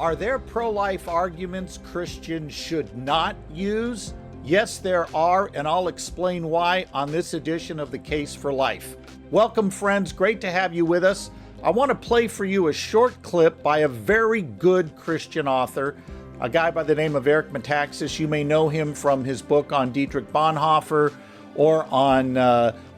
Are there pro-life arguments Christians should not use? Yes, there are, and I'll explain why on this edition of The Case for Life. Welcome, friends. Great to have you with us. I want to play for you a short clip by a very good Christian author, a guy by the name of Eric Metaxas. You may know him from his book on Dietrich Bonhoeffer or on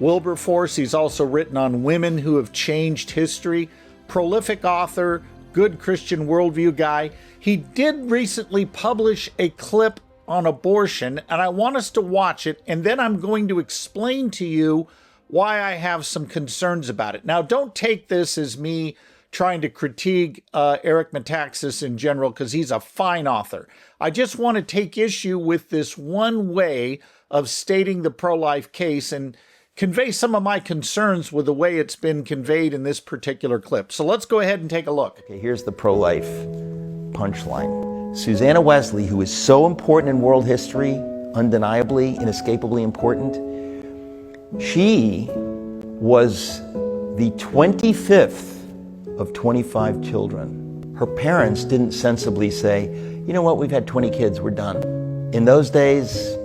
Wilberforce. He's also written on women who have changed history. Prolific author, good Christian worldview guy. He did recently publish a clip on abortion, and I want us to watch it, and then I'm going to explain to you why I have some concerns about it. Now, don't take this as me trying to critique Eric Metaxas in general, because he's a fine author. I just want to take issue with this one way of stating the pro-life case and convey some of my concerns with the way it's been conveyed in this particular clip. So let's go ahead and take a look. Okay, here's the pro-life punchline. Susanna Wesley, who is so important in world history, undeniably, inescapably important, she was the 25th of 25 children. Her parents didn't sensibly say, you know what, we've had 20 kids, we're done. In those days,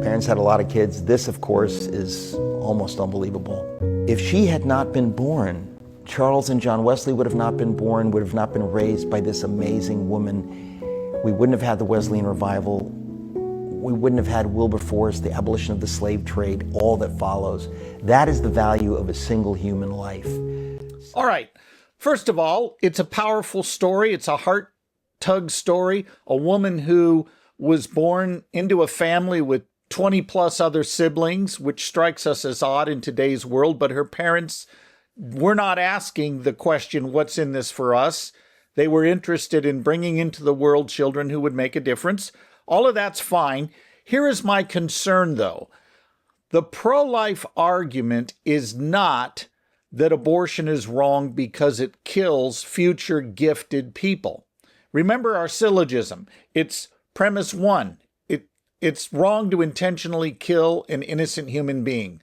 parents had a lot of kids. This, of course, is almost unbelievable. If she had not been born, Charles and John Wesley would have not been born, would have not been raised by this amazing woman. We wouldn't have had the Wesleyan revival. We wouldn't have had Wilberforce, the abolition of the slave trade, all that follows. That is the value of a single human life. All right. First of all, it's a powerful story. It's a heart-tug story. A woman who was born into a family with 20 plus other siblings, which strikes us as odd in today's world, but her parents were not asking the question, what's in this for us? They were interested in bringing into the world children who would make a difference. All of that's fine. Here is my concern, though. The pro-life argument is not that abortion is wrong because it kills future gifted people. Remember our syllogism. It's premise one. It's wrong to intentionally kill an innocent human being.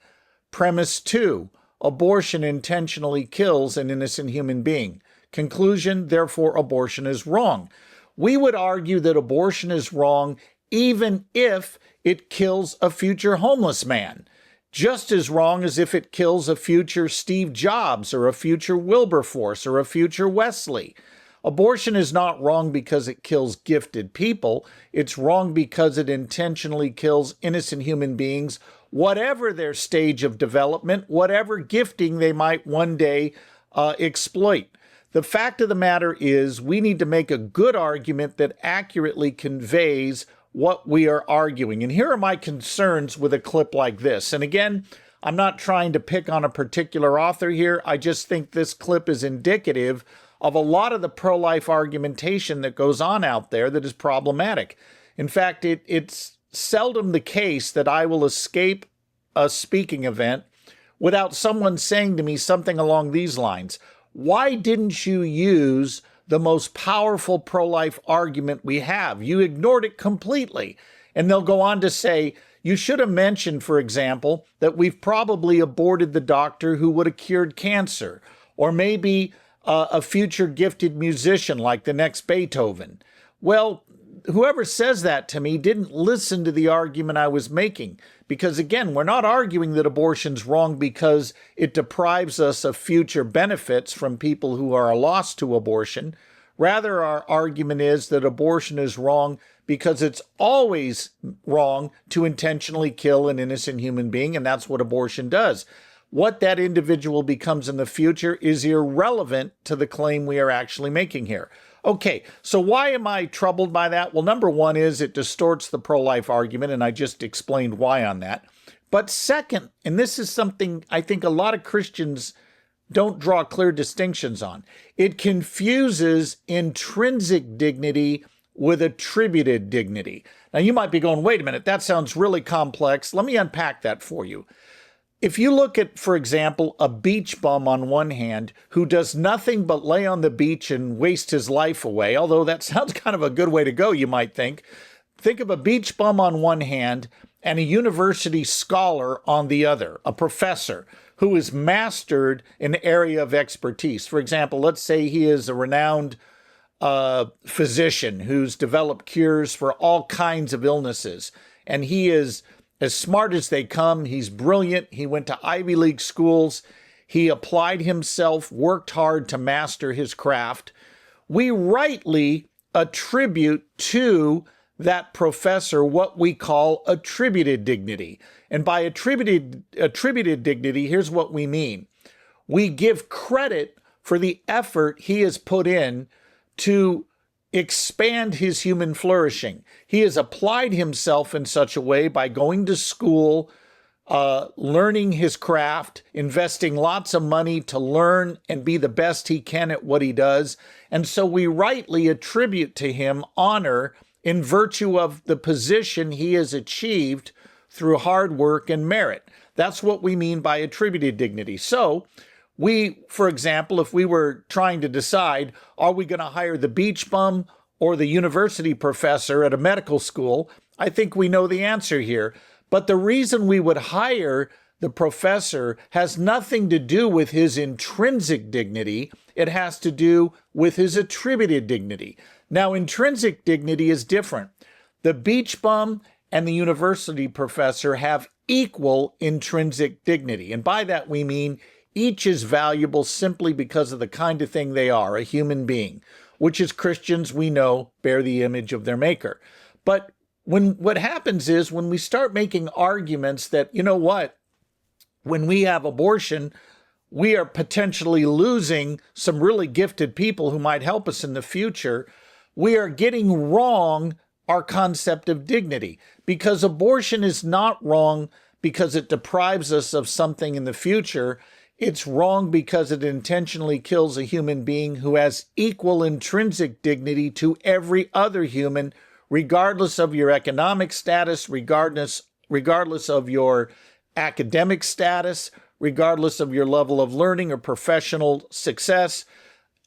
Premise two, abortion intentionally kills an innocent human being. Conclusion, therefore, abortion is wrong. We would argue that abortion is wrong even if it kills a future homeless man. Just as wrong as if it kills a future Steve Jobs or a future Wilberforce or a future Wesley. Abortion is not wrong because it kills gifted people. It's wrong because it intentionally kills innocent human beings, whatever their stage of development, whatever gifting they might one day exploit. The fact of the matter is we need to make a good argument that accurately conveys what we are arguing. And here are my concerns with a clip like this. And again, I'm not trying to pick on a particular author here. I just think this clip is indicative of a lot of the pro-life argumentation that goes on out there that is problematic. In fact, it's seldom the case that I will escape a speaking event without someone saying to me something along these lines. Why didn't you use the most powerful pro-life argument we have? You ignored it completely. And they'll go on to say, you should have mentioned, for example, that we've probably aborted the doctor who would have cured cancer, or maybe a future gifted musician like the next Beethoven. Well, whoever says that to me didn't listen to the argument I was making. Because again, we're not arguing that abortion's wrong because it deprives us of future benefits from people who are lost to abortion. Rather, our argument is that abortion is wrong because it's always wrong to intentionally kill an innocent human being, and that's what abortion does. What that individual becomes in the future is irrelevant to the claim we are actually making here. Okay, so why am I troubled by that? Well, number one is it distorts the pro-life argument, and I just explained why on that. But second, and this is something I think a lot of Christians don't draw clear distinctions on, it confuses intrinsic dignity with attributed dignity. Now, you might be going, wait a minute, that sounds really complex. Let me unpack that for you. If you look at, for example, a beach bum on one hand who does nothing but lay on the beach and waste his life away, although that sounds kind of a good way to go, you might think. Think of a beach bum on one hand and a university scholar on the other, a professor who has mastered an area of expertise. For example, let's say he is a renowned physician who's developed cures for all kinds of illnesses. And he is as smart as they come. He's brilliant. He went to Ivy League schools. He applied himself, worked hard to master his craft. We rightly attribute to that professor what we call attributed dignity. And by attributed dignity, here's what we mean. We give credit for the effort he has put in to expand his human flourishing. He has applied himself in such a way by going to school, learning his craft, investing lots of money to learn and be the best he can at what he does. And so we rightly attribute to him honor in virtue of the position he has achieved through hard work and merit. That's what we mean by attributed dignity. So we, for example, if we were trying to decide, are we going to hire the beach bum or the university professor at a medical school, I think we know the answer here. But the reason we would hire the professor has nothing to do with his intrinsic dignity. It has to do with his attributed dignity. Now, intrinsic dignity is different. The beach bum and the university professor have equal intrinsic dignity. And by that we mean each is valuable simply because of the kind of thing they are, a human being, which as Christians we know bear the image of their maker. But what happens is when we start making arguments that, you know what, when we have abortion, we are potentially losing some really gifted people who might help us in the future, we are getting wrong our concept of dignity, because abortion is not wrong because it deprives us of something in the future. It's wrong because it intentionally kills a human being who has equal intrinsic dignity to every other human, regardless of your economic status, regardless of your academic status, regardless of your level of learning or professional success.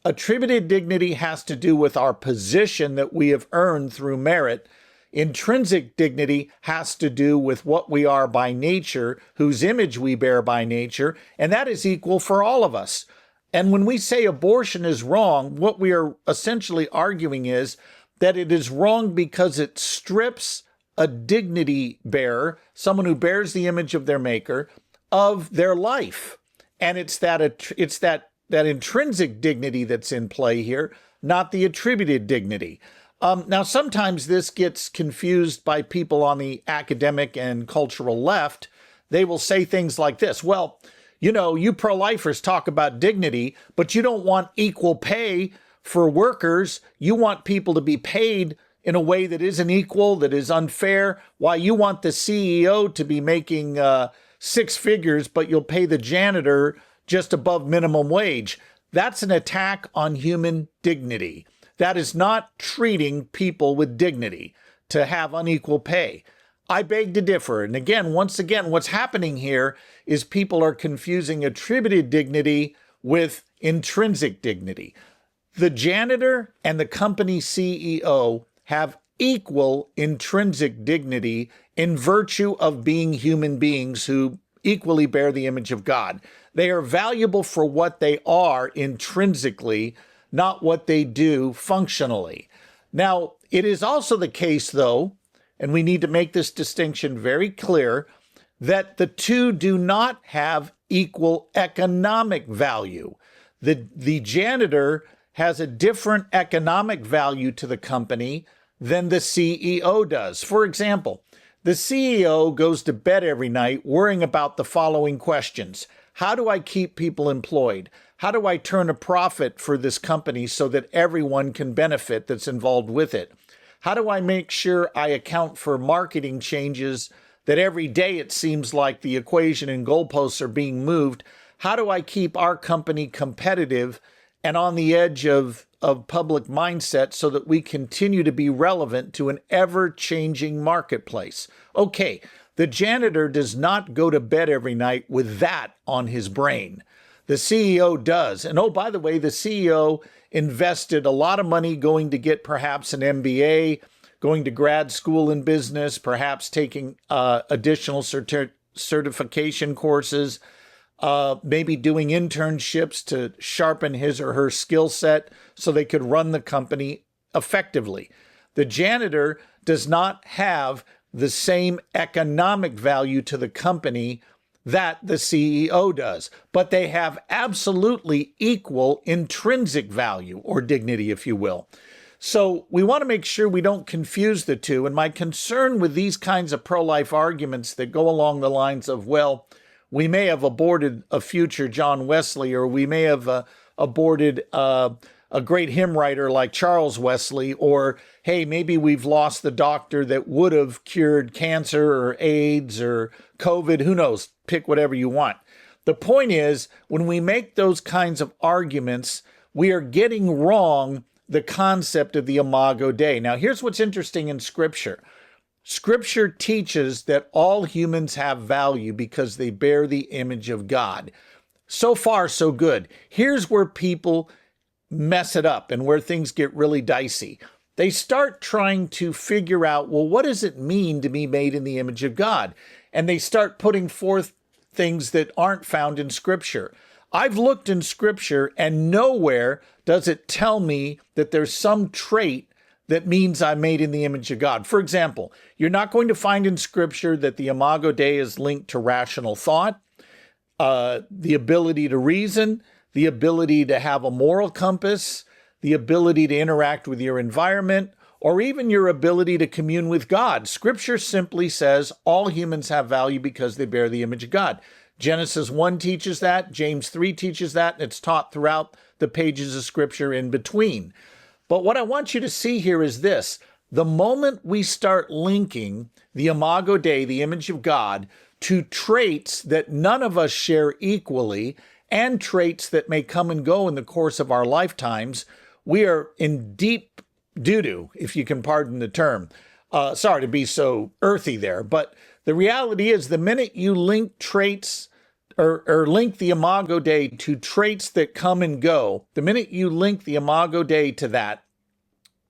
Attributed dignity has to do with our position that we have earned through merit. Intrinsic dignity has to do with what we are by nature, whose image we bear by nature, and that is equal for all of us. And when we say abortion is wrong, what we are essentially arguing is that it is wrong because it strips a dignity bearer, someone who bears the image of their maker, of their life. And it's that intrinsic dignity that's in play here, not the attributed dignity. Now, sometimes this gets confused by people on the academic and cultural left. They will say things like this: well, you know, you pro-lifers talk about dignity, but you don't want equal pay for workers. You want people to be paid in a way that isn't equal, that is unfair. Why, you want the CEO to be making six figures, but you'll pay the janitor just above minimum wage. That's an attack on human dignity. That is not treating people with dignity to have unequal pay. I beg to differ. And again, once again, what's happening here is people are confusing attributed dignity with intrinsic dignity. The janitor and the company CEO have equal intrinsic dignity in virtue of being human beings who equally bear the image of God. They are valuable for what they are intrinsically, not what they do functionally. Now, it is also the case, though, and we need to make this distinction very clear, that the two do not have equal economic value. The janitor has a different economic value to the company than the CEO does. For example, the CEO goes to bed every night worrying about the following questions. How do I keep people employed? How do I turn a profit for this company so that everyone can benefit that's involved with it? How do I make sure I account for marketing changes that every day it seems like the equation and goalposts are being moved? How do I keep our company competitive and on the edge of public mindset so that we continue to be relevant to an ever-changing marketplace? Okay, the janitor does not go to bed every night with that on his brain. The CEO does. And oh, by the way, the CEO invested a lot of money going to get perhaps an MBA, going to grad school in business, perhaps taking additional certification courses. maybe doing internships to sharpen his or her skill set so they could run the company effectively. The janitor does not have the same economic value to the company that the CEO does, but they have absolutely equal intrinsic value or dignity, if you will. So we want to make sure we don't confuse the two. And my concern with these kinds of pro-life arguments that go along the lines of, well, we may have aborted a future John Wesley, or we may have aborted a great hymn writer like Charles Wesley, or, hey, maybe we've lost the doctor that would have cured cancer or AIDS or COVID, who knows, pick whatever you want. The point is, when we make those kinds of arguments, we are getting wrong the concept of the Imago Dei. Now, here's what's interesting in Scripture. Scripture teaches that all humans have value because they bear the image of God. So far, so good. Here's where people mess it up and where things get really dicey. They start trying to figure out, well, what does it mean to be made in the image of God? And they start putting forth things that aren't found in Scripture. I've looked in Scripture and nowhere does it tell me that there's some trait that means I'm made in the image of God. For example, you're not going to find in Scripture that the Imago Dei is linked to rational thought, the ability to reason, the ability to have a moral compass, the ability to interact with your environment, or even your ability to commune with God. Scripture simply says all humans have value because they bear the image of God. Genesis 1 teaches that, James 3 teaches that, and it's taught throughout the pages of Scripture in between. But what I want you to see here is this. The moment we start linking the Imago Dei, the image of God, to traits that none of us share equally, and traits that may come and go in the course of our lifetimes, we are in deep doo-doo, if you can pardon the term. Sorry to be so earthy there, but the reality is the minute you link traits or link the Imago Dei to traits that come and go, the minute you link the Imago Dei to that,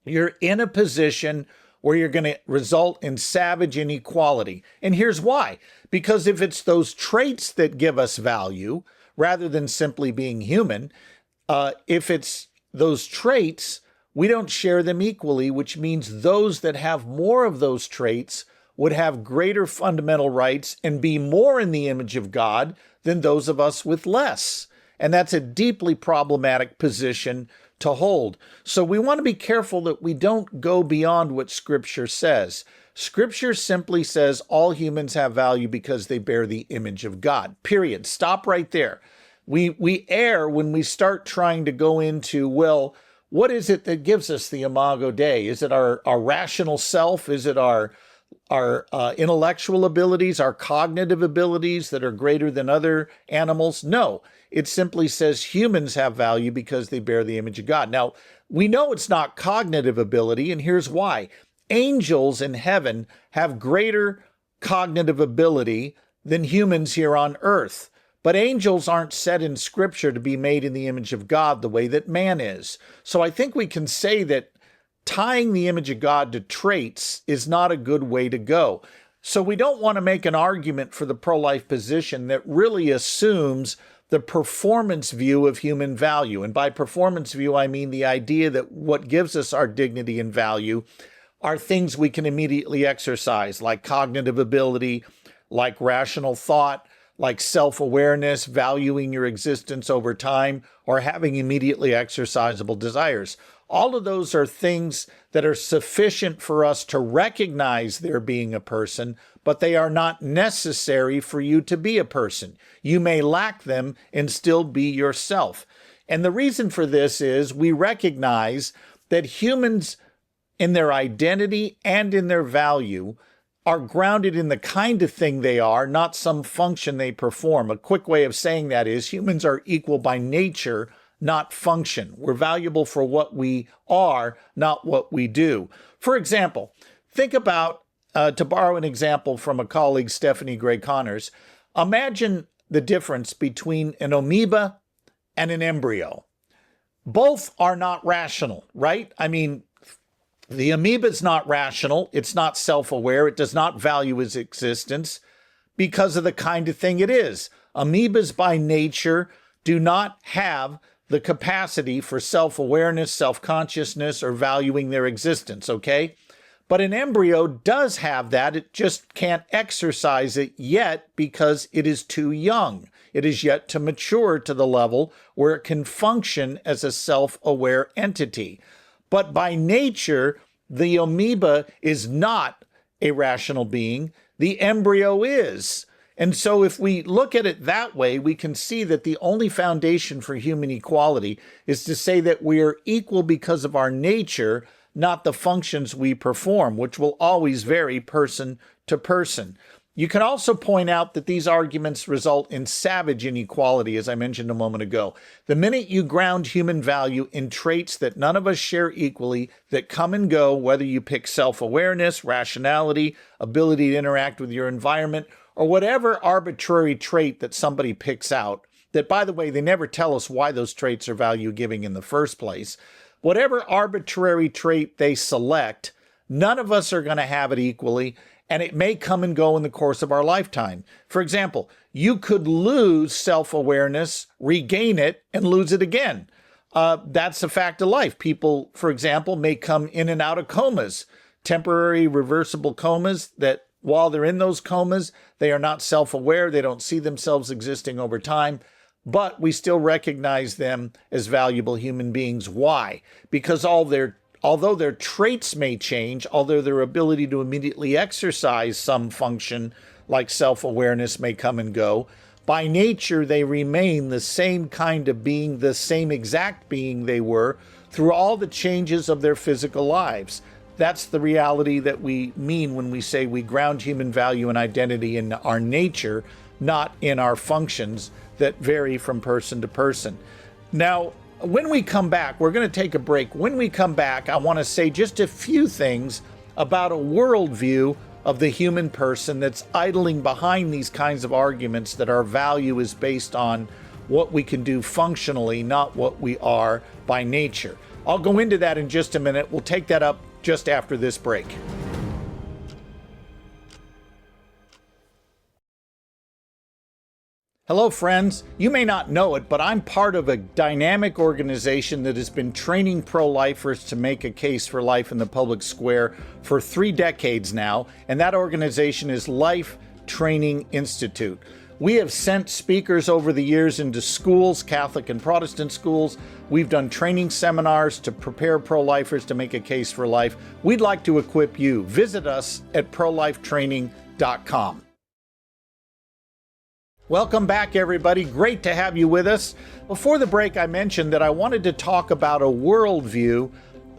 you're in a position where you're going to result in savage inequality. And here's why. Because if it's those traits that give us value, rather than simply being human, if it's those traits, we don't share them equally, which means those that have more of those traits would have greater fundamental rights and be more in the image of God than those of us with less. And that's a deeply problematic position to hold. So we want to be careful that we don't go beyond what Scripture says. Scripture simply says all humans have value because they bear the image of God. Period. Stop right there. We err when we start trying to go into, well, what is it that gives us the Imago Dei? Is it our rational self? Is it our intellectual abilities, our cognitive abilities that are greater than other animals? No, it simply says humans have value because they bear the image of God. Now, we know it's not cognitive ability, and here's why. Angels in heaven have greater cognitive ability than humans here on earth. But angels aren't set in Scripture to be made in the image of God the way that man is. So I think we can say that tying the image of God to traits is not a good way to go. So we don't want to make an argument for the pro-life position that really assumes the performance view of human value. And by performance view, I mean the idea that what gives us our dignity and value are things we can immediately exercise, like cognitive ability, like rational thought, like self-awareness, valuing your existence over time, or having immediately exercisable desires. All of those are things that are sufficient for us to recognize there being a person, but they are not necessary for you to be a person. You may lack them and still be yourself. And the reason for this is we recognize that humans in their identity and in their value are grounded in the kind of thing they are, not some function they perform. A quick way of saying that is humans are equal by nature, not function. We're valuable for what we are, not what we do. For example, think about, to borrow an example from a colleague, Stephanie Gray Connors, imagine the difference between an amoeba and an embryo. Both are not rational, right? I mean, the amoeba is not rational. It's not self-aware. It does not value its existence because of the kind of thing it is. Amoebas by nature do not have the capacity for self-awareness, self-consciousness, or valuing their existence, okay? But an embryo does have that. It just can't exercise it yet because it is too young. It is yet to mature to the level where it can function as a self-aware entity. But by nature, the amoeba is not a rational being. The embryo is. And so if we look at it that way, we can see that the only foundation for human equality is to say that we are equal because of our nature, not the functions we perform, which will always vary person to person. You can also point out that these arguments result in savage inequality, as I mentioned a moment ago. The minute you ground human value in traits that none of us share equally, that come and go, whether you pick self-awareness, rationality, ability to interact with your environment, or whatever arbitrary trait that somebody picks out, that, by the way, they never tell us why those traits are value-giving in the first place. Whatever arbitrary trait they select, none of us are going to have it equally, and it may come and go in the course of our lifetime. For example, you could lose self-awareness, regain it, and lose it again. That's a fact of life. People, for example, may come in and out of comas, temporary reversible comas that while they're in those comas, they are not self-aware. They don't see themselves existing over time, but we still recognize them as valuable human beings. Why? Because although their traits may change, although their ability to immediately exercise some function like self-awareness may come and go, by nature they remain the same kind of being, the same exact being they were through all the changes of their physical lives. That's the reality that we mean when we say we ground human value and identity in our nature, not in our functions that vary from person to person. Now, when we come back, we're going to take a break. When we come back, I want to say just a few things about a worldview of the human person that's idling behind these kinds of arguments that our value is based on what we can do functionally, not what we are by nature. I'll go into that in just a minute. We'll take that up just after this break. Hello, friends. You may not know it, but I'm part of a dynamic organization that has been training pro-lifers to make a case for life in the public square for 3 decades now, and that organization is Life Training Institute. We have sent speakers over the years into schools, Catholic and Protestant schools. We've done training seminars to prepare pro-lifers to make a case for life. We'd like to equip you. Visit us at prolifetraining.com. Welcome back, everybody. Great to have you with us. Before the break, I mentioned that I wanted to talk about a worldview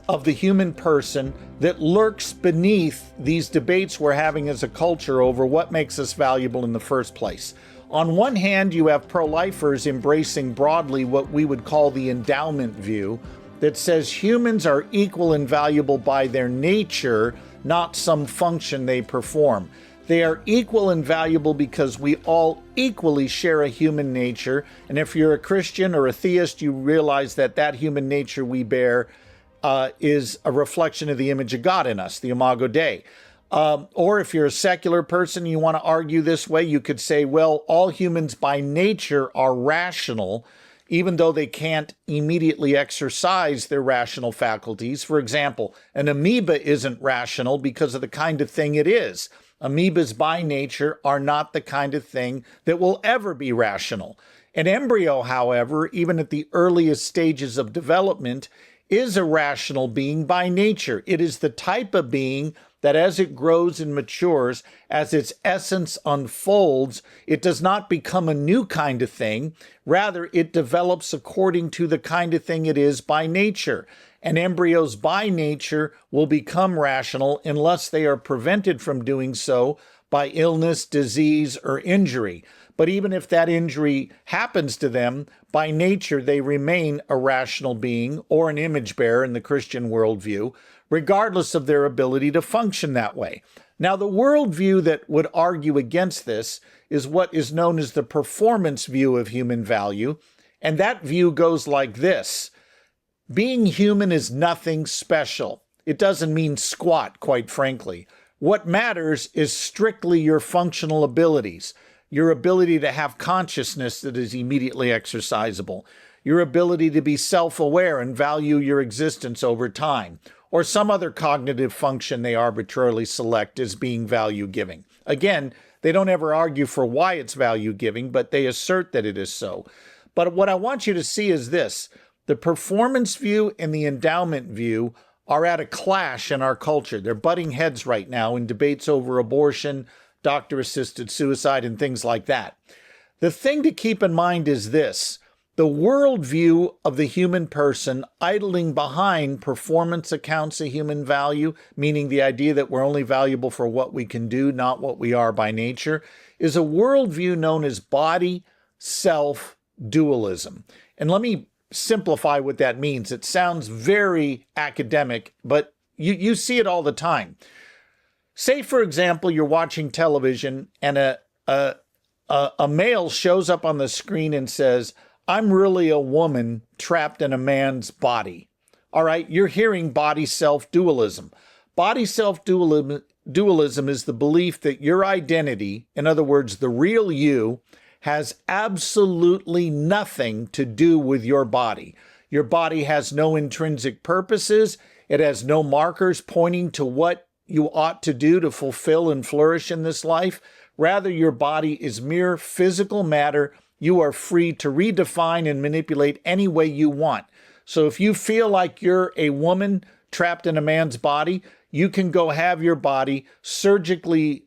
of the human person that lurks beneath these debates we're having as a culture over what makes us valuable in the first place. On one hand, you have pro-lifers embracing broadly what we would call the endowment view that says humans are equal and valuable by their nature, not some function they perform. They are equal and valuable because we all equally share a human nature. And if you're a Christian or a theist, you realize that that human nature we bear is a reflection of the image of God in us, the Imago Dei. Or if you're a secular person, you want to argue this way, you could say, well, all humans by nature are rational, even though they can't immediately exercise their rational faculties. For example, an amoeba isn't rational because of the kind of thing it is. Amoebas by nature are not the kind of thing that will ever be rational. An embryo, however, even at the earliest stages of development, is a rational being by nature. It is the type of being that as it grows and matures, as its essence unfolds, it does not become a new kind of thing. Rather, it develops according to the kind of thing it is by nature. And embryos by nature will become rational unless they are prevented from doing so by illness, disease, or injury. But even if that injury happens to them, by nature they remain a rational being or an image bearer in the Christian worldview, regardless of their ability to function that way. Now, the worldview that would argue against this is what is known as the performance view of human value, and that view goes like this. Being human is nothing special. It doesn't mean squat, quite frankly. What matters is strictly your functional abilities. your ability to have consciousness that is immediately exercisable, your ability to be self-aware and value your existence over time, or some other cognitive function they arbitrarily select as being value-giving. Again, they don't ever argue for why it's value-giving, but they assert that it is so. But what I want you to see is this. The performance view and the endowment view are at a clash in our culture. They're butting heads right now in debates over abortion, doctor-assisted suicide, and things like that. The thing to keep in mind is this. The worldview of the human person idling behind performance accounts of human value, meaning the idea that we're only valuable for what we can do, not what we are by nature, is a worldview known as body-self dualism. And let me simplify what that means. It sounds very academic, but you see it all the time. Say, for example, you're watching television and a male shows up on the screen and says, "I'm really a woman trapped in a man's body." All right, you're hearing body-self dualism. Body-self dualism is the belief that your identity, in other words, the real you, has absolutely nothing to do with your body. Your body has no intrinsic purposes. It has no markers pointing to what you ought to do to fulfill and flourish in this life. Rather, your body is mere physical matter you are free to redefine and manipulate any way you want. So if you feel like you're a woman trapped in a man's body, you can go have your body surgically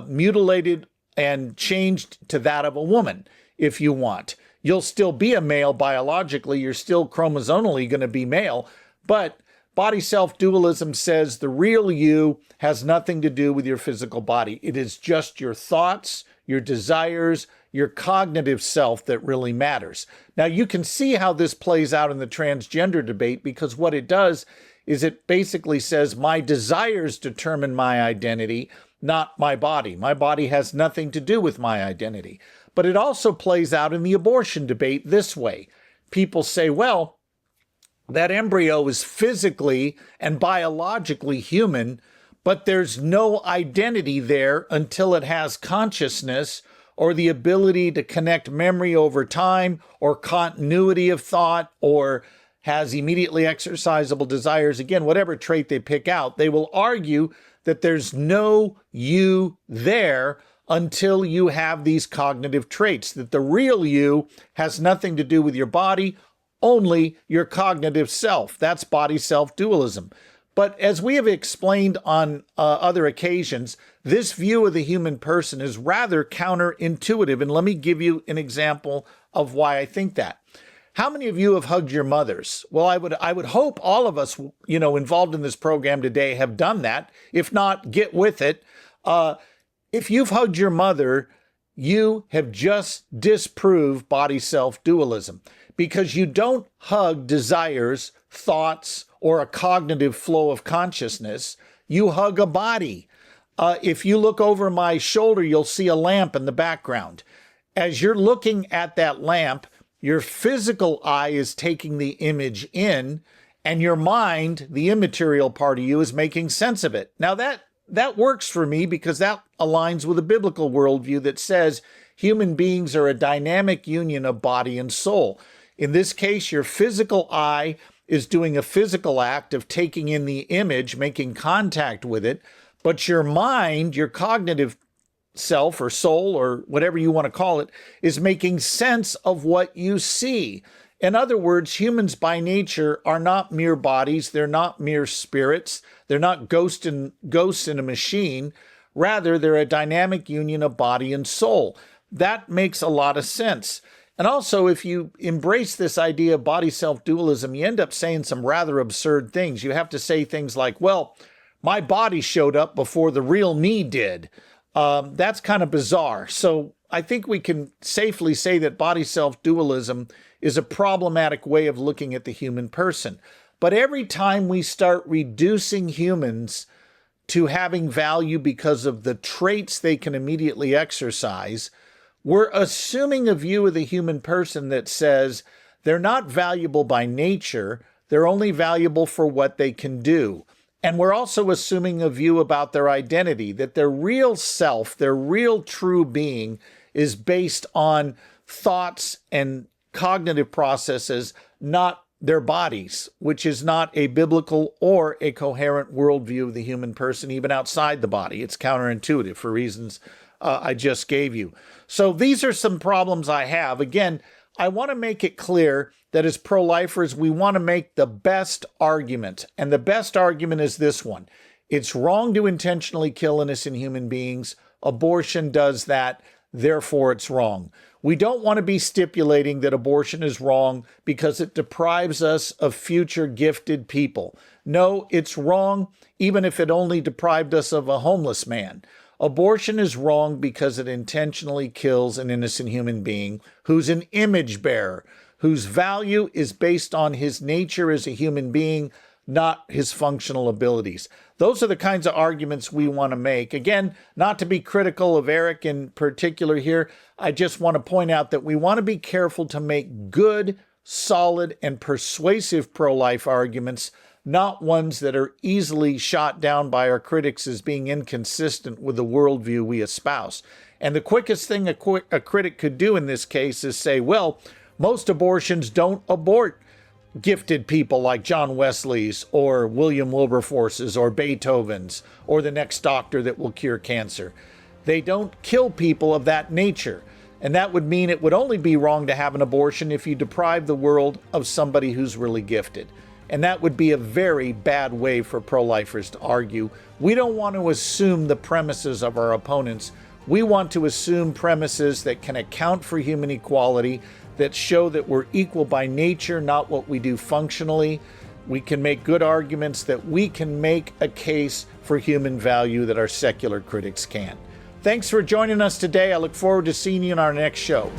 mutilated and changed to that of a woman if you want. You'll still be a male biologically. You're still chromosomally going to be male. But body self-dualism says the real you has nothing to do with your physical body. It is just your thoughts, your desires, your cognitive self that really matters. Now, you can see how this plays out in the transgender debate, because what it does is it basically says my desires determine my identity, not my body. My body has nothing to do with my identity. But it also plays out in the abortion debate this way. People say, well, that embryo is physically and biologically human, but there's no identity there until it has consciousness or the ability to connect memory over time or continuity of thought or has immediately exercisable desires. Again, whatever trait they pick out, they will argue that there's no you there until you have these cognitive traits, that the real you has nothing to do with your body, only your cognitive self. That's body self-dualism. But as we have explained on other occasions, this view of the human person is rather counterintuitive. And let me give you an example of why I think that. How many of you have hugged your mothers? Well, I would hope all of us, involved in this program today have done that. If not, get with it. If you've hugged your mother, you have just disproved body self-dualism, because you don't hug desires, thoughts, or a cognitive flow of consciousness. You hug a body. If you look over my shoulder, you'll see a lamp in the background. As you're looking at that lamp, your physical eye is taking the image in, and your mind, the immaterial part of you, is making sense of it. Now that works for me because that aligns with a biblical worldview that says human beings are a dynamic union of body and soul. In this case, your physical eye is doing a physical act of taking in the image, making contact with it, but your mind, your cognitive self or soul or whatever you want to call it, is making sense of what you see. In other words, humans by nature are not mere bodies. They're not mere spirits. They're not ghosts in a machine. Rather, they're a dynamic union of body and soul. That makes a lot of sense. And also, if you embrace this idea of body self-dualism, you end up saying some rather absurd things. You have to say things like, well, my body showed up before the real me did. That's kind of bizarre. So I think we can safely say that body self-dualism is a problematic way of looking at the human person. But every time we start reducing humans to having value because of the traits they can immediately exercise, we're assuming a view of the human person that says they're not valuable by nature, they're only valuable for what they can do. And we're also assuming a view about their identity, that their real self, their real true being, is based on thoughts and cognitive processes, not their bodies, which is not a biblical or a coherent worldview of the human person, even outside the body. It's counterintuitive for reasons I just gave you. So these are some problems I have. Again, I want to make it clear that as pro-lifers, we want to make the best argument. And the best argument is this one. It's wrong to intentionally kill innocent human beings. Abortion does that. Therefore, it's wrong. We don't want to be stipulating that abortion is wrong because it deprives us of future gifted people. No, it's wrong even if it only deprived us of a homeless man. Abortion is wrong because it intentionally kills an innocent human being who's an image bearer, whose value is based on his nature as a human being, not his functional abilities. Those are the kinds of arguments we want to make. Again, not to be critical of Eric in particular here, I just want to point out that we want to be careful to make good, solid, and persuasive pro-life arguments, not ones that are easily shot down by our critics as being inconsistent with the worldview we espouse. And the quickest thing a critic could do in this case is say, well, most abortions don't abort gifted people like John Wesley's or William Wilberforce's or Beethoven's or the next doctor that will cure cancer. They don't kill people of that nature. And that would mean it would only be wrong to have an abortion if you deprive the world of somebody who's really gifted. And that would be a very bad way for pro-lifers to argue. We don't want to assume the premises of our opponents. We want to assume premises that can account for human equality, that show that we're equal by nature, not what we do functionally. We can make good arguments that we can make a case for human value that our secular critics can't. Thanks for joining us today. I look forward to seeing you in our next show.